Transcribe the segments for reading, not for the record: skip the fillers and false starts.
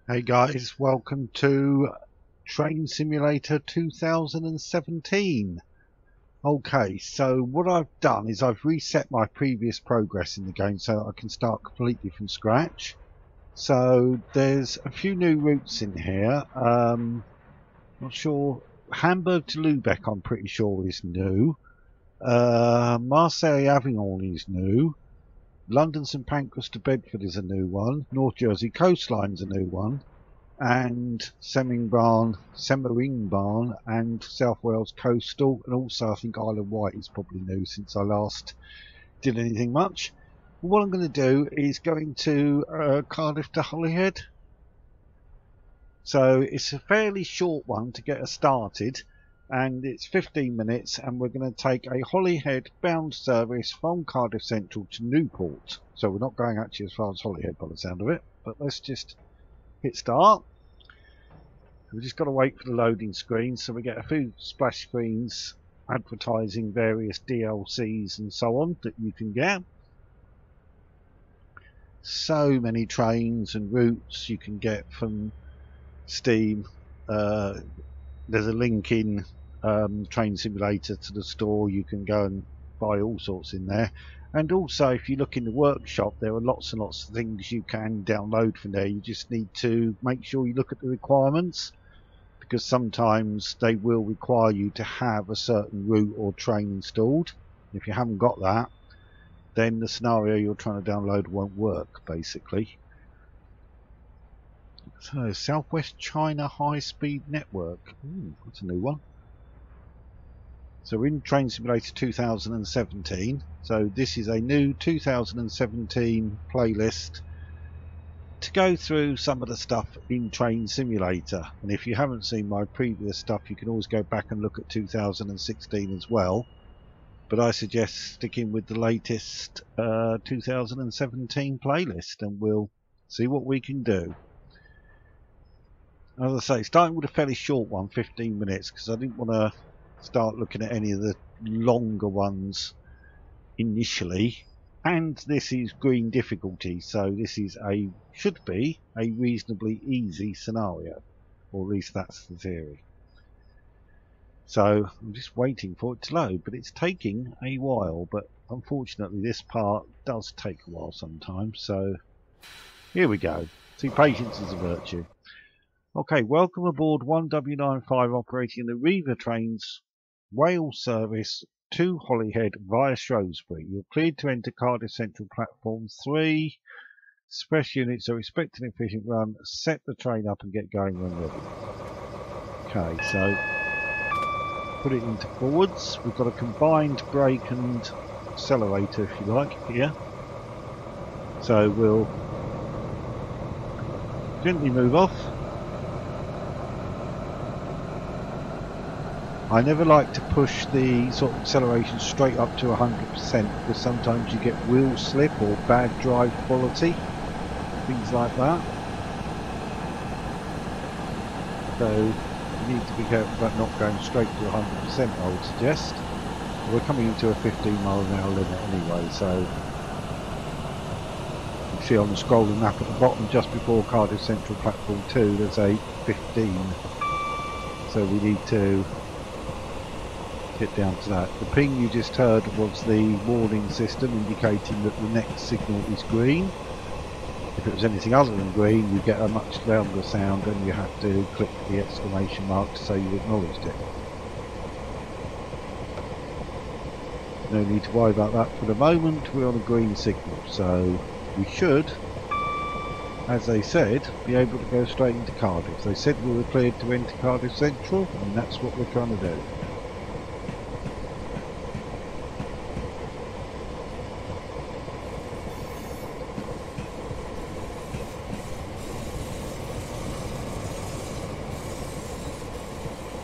Hey guys, welcome to Train Simulator 2017. Okay, so what I've done is I've reset my previous progress in the game so that I can start completely from scratch. So there's a few new routes in here. Not sure. Hamburg to Lubeck I'm pretty sure is new. Marseille Avignon is new. London St Pancras to Bedford is a new one. North Jersey Coastline's a new one. And Semmeringbahn and South Wales Coastal, and also I think Isle of Wight is probably new since I last did anything much. What I'm going to do is go into Cardiff to Holyhead. So it's a fairly short one to get us started, and it's 15 minutes, and we're going to take a Holyhead bound service from Cardiff Central to Newport. So we're not going actually as far as Holyhead by the sound of it, but let's just hit start. We've just got to wait for the loading screen, so we get a few splash screens advertising various DLCs and so on that you can get. So many trains and routes you can get from Steam. There's a link in Train Simulator to the store. You can go and buy all sorts in there. And also, if you look in the workshop, there are lots and lots of things you can download from there. You just need to make sure you look at the requirements, because sometimes they will require you to have a certain route or train installed. If you haven't got that, then the scenario you're trying to download won't work, basically. So, Southwest China High-Speed Network. Ooh, that's a new one. So we're in Train Simulator 2017. So this is a new 2017 playlist to go through some of the stuff in Train Simulator. And if you haven't seen my previous stuff, you can always go back and look at 2016 as well. But I suggest sticking with the latest 2017 playlist, and we'll see what we can do. As I say, starting with a fairly short one, 15 minutes, because I didn't want to start looking at any of the longer ones initially. And this is green difficulty, so this is should be a reasonably easy scenario, or at least that's the theory. So I'm just waiting for it to load, but it's taking a while. But unfortunately this part does take a while sometimes, so here we go. See, patience is a virtue. Okay, welcome aboard 1W95 operating the Riva Trains Wales service to Holyhead via Shrewsbury. You're cleared to enter Cardiff Central Platform 3. Express units are expecting an efficient run. Set the train up and get going when ready. Okay, so put it into forwards. We've got a combined brake and accelerator, if you like, here. So we'll gently move off. I never like to push the sort of acceleration straight up to 100% because sometimes you get wheel slip or bad drive quality, things like that. So you need to be careful about not going straight to 100%, I would suggest. We're coming into a 15-mile-an-hour limit anyway, so you can see on the scrolling map at the bottom just before Cardiff Central Platform 2 there's a 15, so we need to get down to that. The ping you just heard was the warning system indicating that the next signal is green. If it was anything other than green, you get a much louder sound and you have to click the exclamation mark to say you acknowledged it. No need to worry about that for the moment. We're on a green signal, so we should, as they said, be able to go straight into Cardiff. They said we were cleared to enter Cardiff Central, and that's what we're trying to do.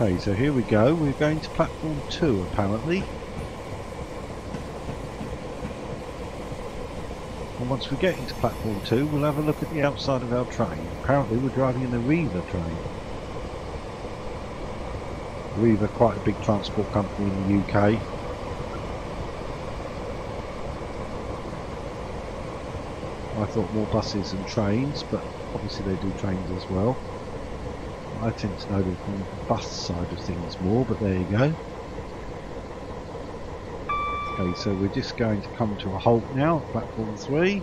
Okay, so here we go. We're going to platform 2 apparently. And once we get into platform 2, we'll have a look at the outside of our train. Apparently we're driving in the Riva train. Riva, quite a big transport company in the UK. I thought more buses and trains, but obviously they do trains as well. I tend to know them from the bus side of things more, but there you go. Okay, so we're just going to come to a halt now at platform 3.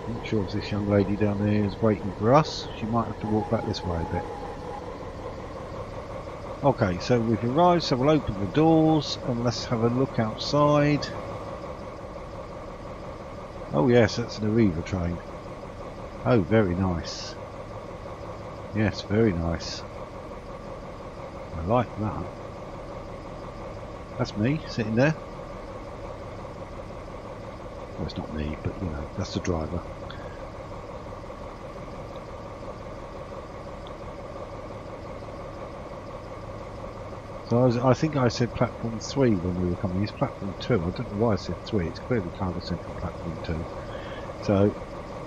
Not sure if this young lady down there is waiting for us. She might have to walk back this way a bit. Okay, so we've arrived, so we'll open the doors and let's have a look outside. Oh yes, that's an Arriva train. Oh, very nice. Yes, very nice. I like that. That's me sitting there. Well, it's not me, but you know, that's the driver. So I think I said platform 3 when we were coming. It's platform 2. I don't know why I said 3. It's clearly Cardiff Central platform 2. So,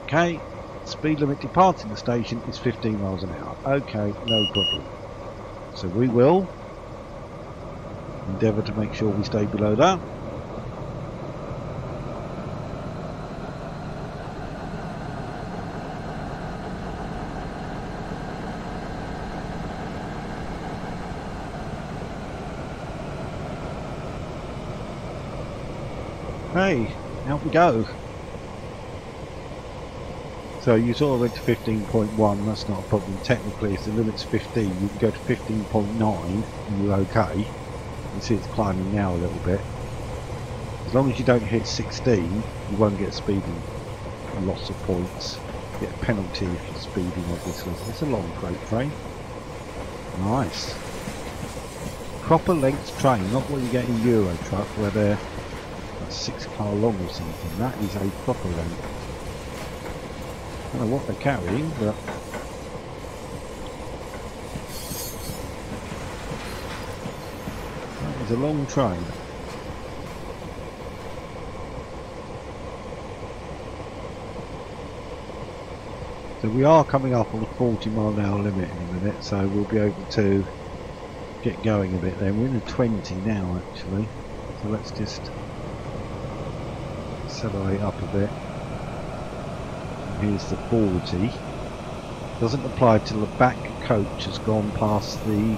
okay, speed limit departing the station is 15 miles an hour. Okay, no problem. So we will endeavour to make sure we stay below that. Hey, out we go. So you sort of went to 15.1, that's not a problem. Technically, if the limit's 15, you can go to 15.9 and you're okay. You can see it's climbing now a little bit. As long as you don't hit 16, you won't get speeding loss of points. You get a penalty if you're speeding, obviously. It's a long freight train. Nice. Proper length train, not what you get in Euro Truck where they're 6 car long or something. That is a proper length. I don't know what they're carrying, but that is a long train. So we are coming up on the 40-mile-an-hour limit in a minute, so we'll be able to get going a bit then. We're in the 20 now actually, so let's just accelerate up a bit. And here's the 40. Doesn't apply till the back coach has gone past the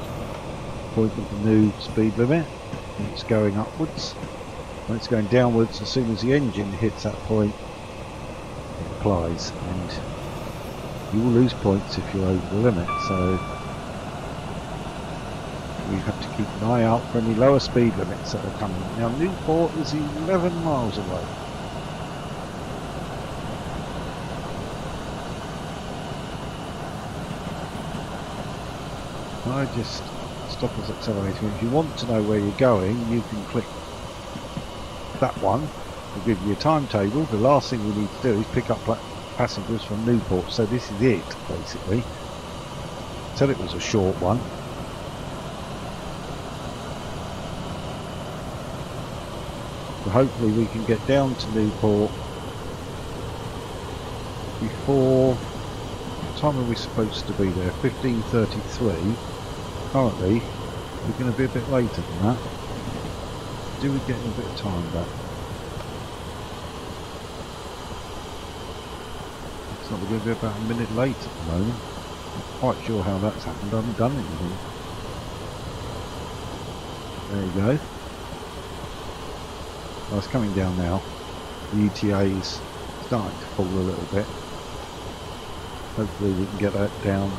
point of the new speed limit. And it's going upwards. When it's going downwards, as soon as the engine hits that point, it applies, and you will lose points if you're over the limit. So we have to keep an eye out for any lower speed limits that are coming. Now Newport is 11 miles away. I just stop us accelerating. If you want to know where you're going, you can click that one. It'll give you a timetable. The last thing we need to do is pick up passengers from Newport. So this is it, basically. Said it was a short one. So hopefully we can get down to Newport before... What time are we supposed to be there? 15:33. Currently, we're going to be a bit later than that. Do we get a bit of time back? Looks like we're going to be about a minute late at the moment. Not quite sure how that's happened. I haven't done anything. There you go. Well, it's coming down now. The ETA is starting to fall a little bit. Hopefully we can get that down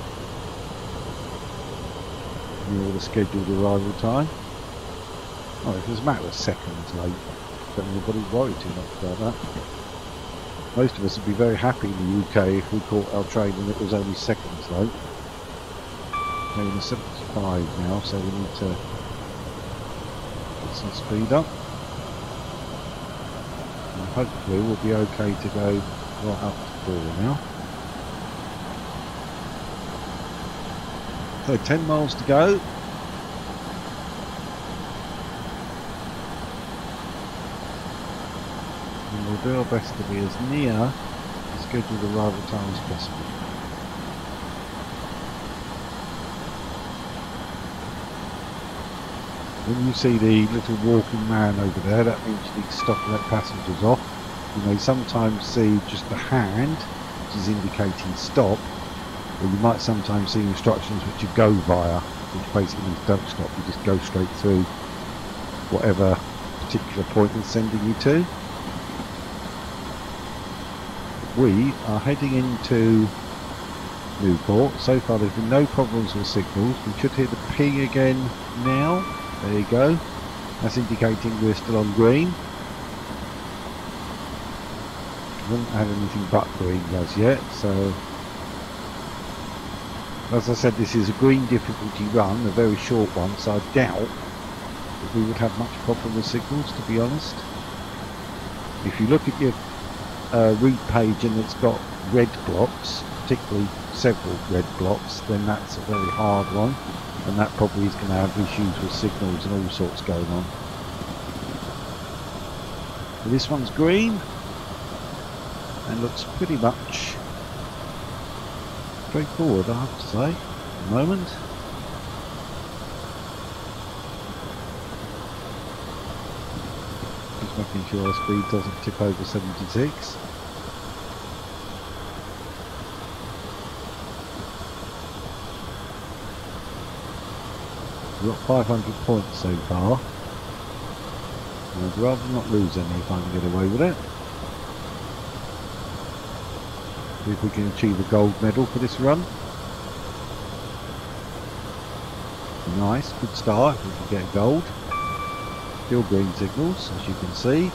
near the scheduled arrival time. Oh, if it was a matter of seconds late, don't anybody worry too much about that. Most of us would be very happy in the UK if we caught our train and it was only seconds late. We're in the 75 now, so we need to get some speed up. And hopefully we'll be okay to go right up to 4 now. So 10 miles to go. And we'll do our best to be as near the scheduled arrival time as possible. When you see the little walking man over there, that means you need to stop and let passengers off. You may sometimes see just a hand which is indicating stop, or you might sometimes see instructions which you go via, which basically means don't stop, you just go straight through whatever particular point it's sending you to. We are heading into Newport. So far there's been no problems with signals. We should hear the ping again now. There you go. That's indicating we're still on green. We haven't had anything but green as yet, so as I said, this is a green difficulty run, a very short one, so I doubt that we would have much problem with signals, to be honest. If you look at your route page and it's got red blocks, particularly several red blocks, then that's a very hard one, and that probably is going to have issues with signals and all sorts going on. But this one's green and looks pretty much straightforward, I have to say, at the moment. Just making sure our speed doesn't tip over 76. We've got 500 points so far. I'd rather not lose any if I can get away with it. See if we can achieve a gold medal for this run. Nice, good start if we can get gold. Still green signals, as you can see.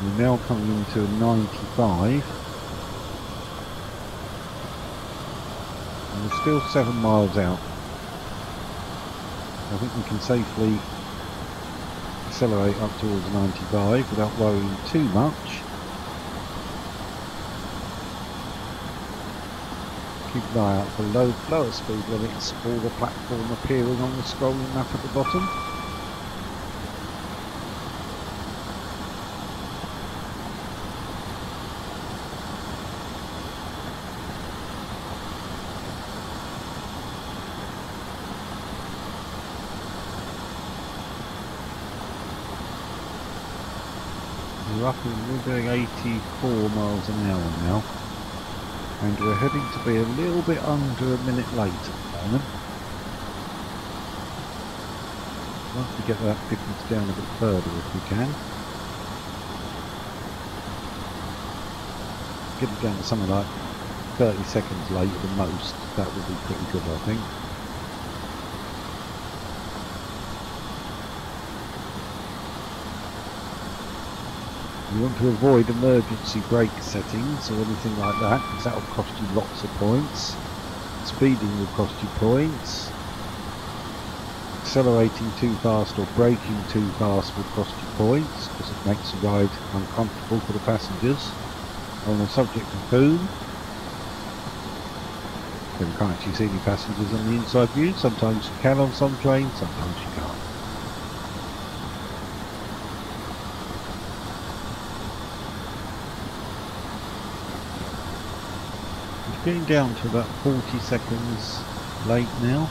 We're now coming into a 95. And we're still 7 miles out. I think we can safely accelerate up towards 95 without worrying too much. Keep an eye out for lower speed limits or the platform appearing on the scrolling map at the bottom. We're doing 84 miles an hour now, and we're heading to be a little bit under a minute late at the moment. I'd like to get that difference down a bit further if we can. Get it down to something like 30 seconds late at the most. That would be pretty good, I think. You want to avoid emergency brake settings or anything like that, because that will cost you lots of points. Speeding will cost you points. Accelerating too fast or braking too fast will cost you points, because it makes the ride uncomfortable for the passengers. On the subject of whom, you can't actually see any passengers on the inside view. Sometimes you can on some trains, sometimes you can't. Getting down to about 40 seconds late now.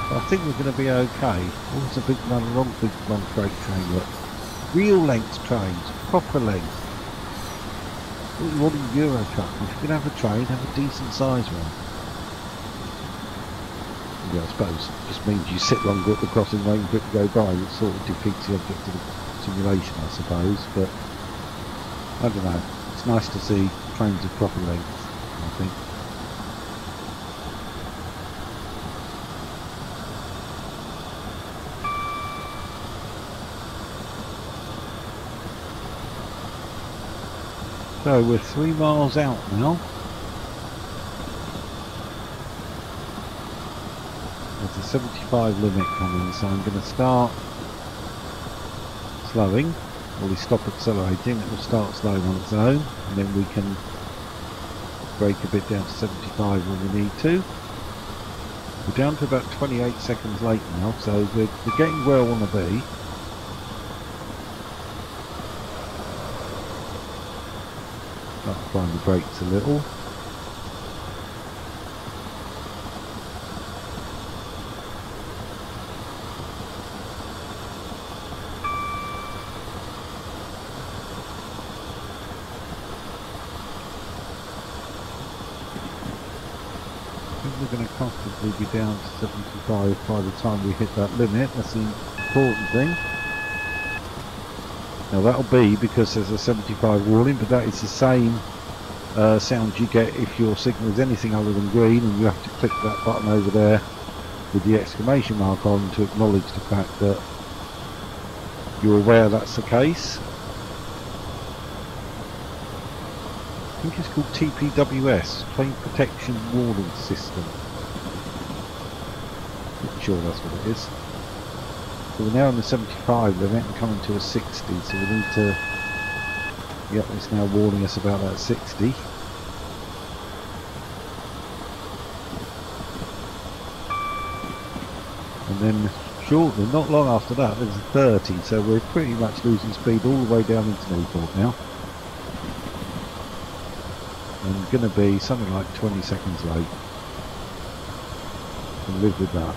But I think we're going to be okay. Always a big long freight train, look. Real length trains, proper length. What you want in Euro truck? If you're going to have a train, have a decent sized one. Yeah, I suppose it just means you sit longer at the crossing waiting for it to go by, which sort of defeats the object of the simulation, I suppose. But I don't know. It's nice to see trains of proper length, I think. So we're 3 miles out now. There's a 75 limit coming, so I'm going to start slowing. Or we stop accelerating, it will start slowing on its own, and then we can brake a bit down to 75 when we need to. We're down to about 28 seconds late now, so we're getting where I want to be. Applying the brakes a little. We're going to comfortably be down to 75 by the time we hit that limit. That's the important thing. Now that'll be because there's a 75 warning, but that is the same sound you get if your signal is anything other than green, and you have to click that button over there with the exclamation mark on to acknowledge the fact that you're aware that's the case. I think it's called TPWS, Train Protection Warning System. Pretty sure that's what it is. So we're now on the 75 limit and coming to a 60, so we need to... Yep, it's now warning us about that 60. And then shortly, not long after that, there's a 30, so we're pretty much losing speed all the way down into Newport now. And going to be something like 20 seconds late. And live with that.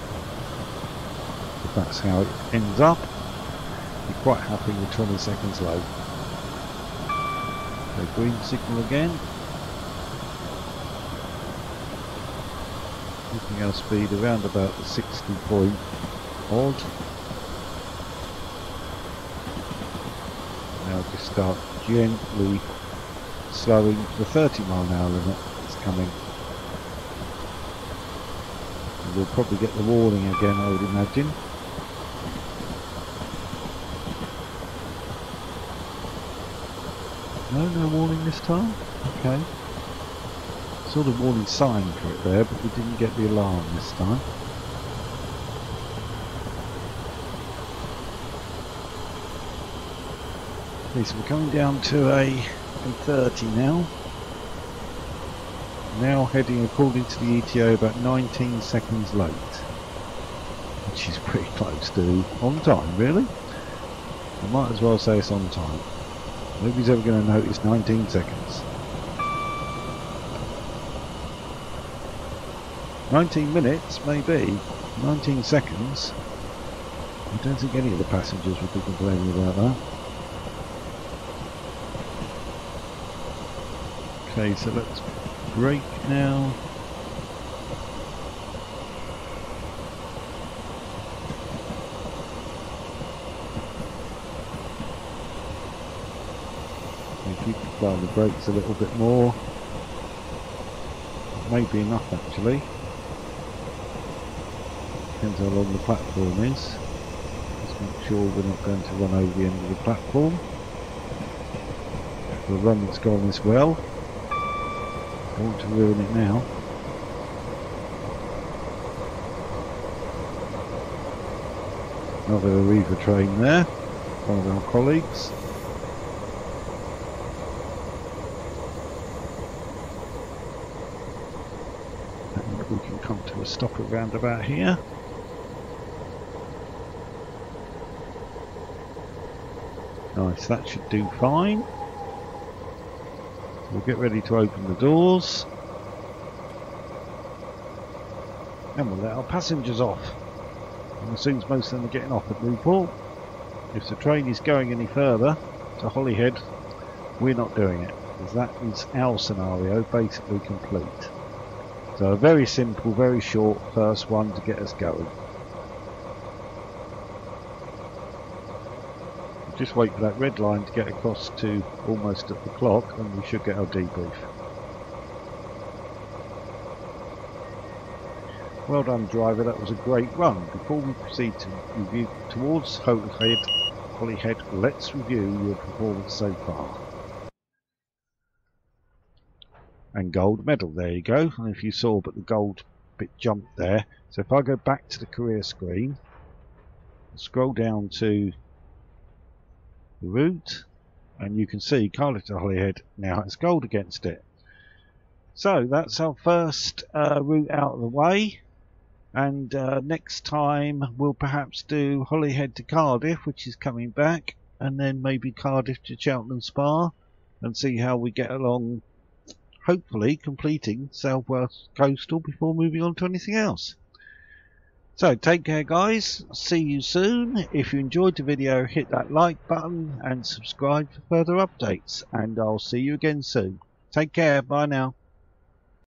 If that's how it ends up, be quite happy with 20 seconds late. So green signal again. Keeping our speed around about the 60 point odd. Now just start gently slowing to the 30-mile-an-hour limit that's coming. And we'll probably get the warning again, I would imagine. No warning this time? Okay. Sort of warning sign for it there, but we didn't get the alarm this time. Okay, so we're coming down to a 30 now. Now heading according to the ETA about 19 seconds late, which is pretty close to on time, really. I might as well say it's on time. Nobody's ever going to notice 19 seconds. 19 minutes, maybe. 19 seconds. I don't think any of the passengers would be complaining about that. Okay, so let's brake now. If you can apply the brakes a little bit more, it may be enough actually. Depends how long the platform is. Just make sure we're not going to run over the end of the platform. The run's gone as well. I want to ruin it now. Another Arriva train there, one of our colleagues. And we can come to a stop around about here. Nice, that should do fine. We'll get ready to open the doors and we'll let our passengers off. And as soon as most of them are getting off at Newport, if the train is going any further to Holyhead, we're not doing it, because that is our scenario basically complete. So a very simple, very short first one to get us going. Just wait for that red line to get across to almost at the clock and we should get our debrief. Well done driver, that was a great run. Before we proceed to review towards Holyhead, let's review your performance so far. And gold medal, there you go. And if you saw, but the gold bit jumped there. So if I go back to the career screen, scroll down to the route, and you can see Cardiff to Holyhead now has gold against it. So that's our first route out of the way, and next time we'll perhaps do Holyhead to Cardiff, which is coming back, and then maybe Cardiff to Cheltenham Spa, and see how we get along, hopefully completing Southwest Coastal before moving on to anything else. So take care guys, see you soon. If you enjoyed the video, hit that like button and subscribe for further updates, and I'll see you again soon. Take care, bye now.